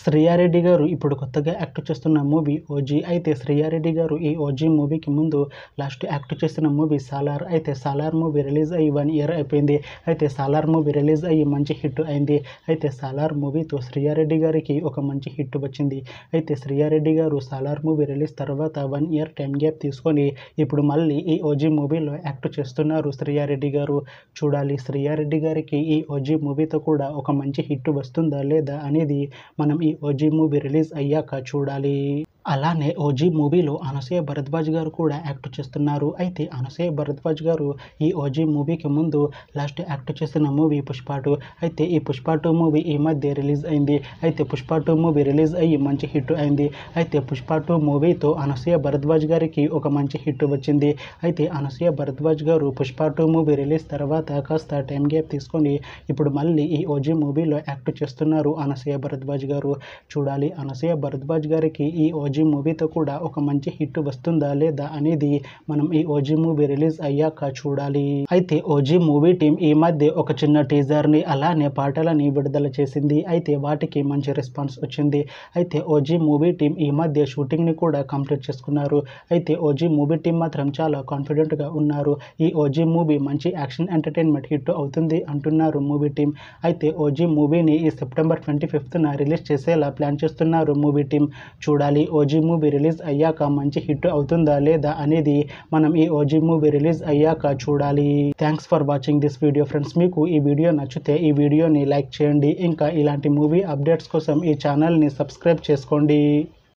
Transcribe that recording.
శ్రీయారెడ్డి గారు ఇప్పుడు కొత్తగా యాక్ట్ చేస్తున్న మూవీ ఓజీ. అయితే శ్రీయారెడ్డి గారు ఈ ఓజీ మూవీకి ముందు లాస్ట్ యాక్ట్ చేసిన మూవీ సాలార్. అయితే సాలార్ మూవీ రిలీజ్ అయ్యి 1 ఇయర్ అయిపోయింది. అయితే సాలార్ మూవీ రిలీజ్ అయ్యి మంచి హిట్ అయింది. అయితే సాలార్ మూవీతో శ్రీయారెడ్డి గారికి ఒక మంచి హిట్ వచ్చింది. అయితే శ్రీయారెడ్డి గారు సాలార్ మూవీ రిలీజ్ తర్వాత 1 ఇయర్ టైం గ్యాప్ తీసుకొని ఇప్పుడు మళ్ళీ ఈ ఓజీ మూవీలో యాక్ట్ చేస్తున్నారు శ్రీయారెడ్డి గారు. చూడాలి శ్రీయారెడ్డి గారికి ఈ ఓజీ మూవీతో కూడా ఒక మంచి హిట్ వస్తుందా లేదా అనేది మనం ఈ ఓజీ మూవీ రిలీజ్ అయ్యాక చూడాలి. అలానే ఓజీ మూవీలో అనసూయ భరద్వాజ్ గారు కూడా యాక్ట్ చేస్తున్నారు. అయితే అనసూయ భరద్వాజ్ గారు ఈ ఓజీ మూవీకి ముందు లాస్ట్ యాక్ట్ చేసిన మూవీ పుష్ప 2. అయితే ఈ పుష్ప 2 మూవీ ఈ మధ్య రిలీజ్ అయింది. అయితే పుష్ప 2 మూవీ రిలీజ్ అయ్యి మంచి హిట్ అయింది. అయితే పుష్ప 2 మూవీతో అనసూయ భరద్వాజ్ గారికి ఒక మంచి హిట్ వచ్చింది. అయితే అనసూయ భరద్వాజ్ గారు పుష్ప 2 మూవీ రిలీజ్ తర్వాత కాస్త టైం గ్యాప్ తీసుకొని ఇప్పుడు మళ్ళీ ఈ ఓజీ మూవీలో యాక్ట్ చేస్తున్నారు అనసూయ భరద్వాజ్ గారు. చూడాలి అనసూయ భరద్వాజ్ గారికి ఈ ఓజీ మూవీతో కూడా ఒక మంచి హిట్ వస్తుందా లేదా అనేది మనం ఈ ఓజీ మూవీ రిలీజ్ అయ్యాక చూడాలి. అయితే ఓజీ మూవీ టీం ఈ మధ్య ఒక చిన్న టీజర్ ని అలానే పాటలని విడుదల చేసింది. అయితే వాటికి మంచి రెస్పాన్స్ వచ్చింది. అయితే ఓజీ మూవీ టీం ఈ మధ్య షూటింగ్ ని కూడా కంప్లీట్ చేసుకున్నారు. అయితే ఓజీ మూవీ టీం మాత్రం చాలా కాన్ఫిడెంట్ గా ఉన్నారు. ఈ ఓజీ మూవీ మంచి యాక్షన్ ఎంటర్టైన్మెంట్ హిట్ అవుతుంది అంటున్నారు మూవీ టీం. అయితే ఓజీ మూవీని ఈ సెప్టెంబర్ 25న రిలీజ్ చేసేలా ప్లాన్ చేస్తున్నారు మూవీ టీం. చూడాలి ఓజీ మూవీ రిలీజ్ అయ్యాక మంచి హిట్ అవుతుందా లేదా అనేది మనం ఈ ఓజీ మూవీ రిలీజ్ అయ్యాక చూడాలి. Thanks for watching this video friends. మీకు ఈ వీడియో నచ్చితే ఈ వీడియోని లైక్ చేయండి. ఇంకా ఇలాంటి మూవీ అప్డేట్స్ కోసం ఈ ఛానల్ని సబ్స్క్రైబ్ చేసుకోండి.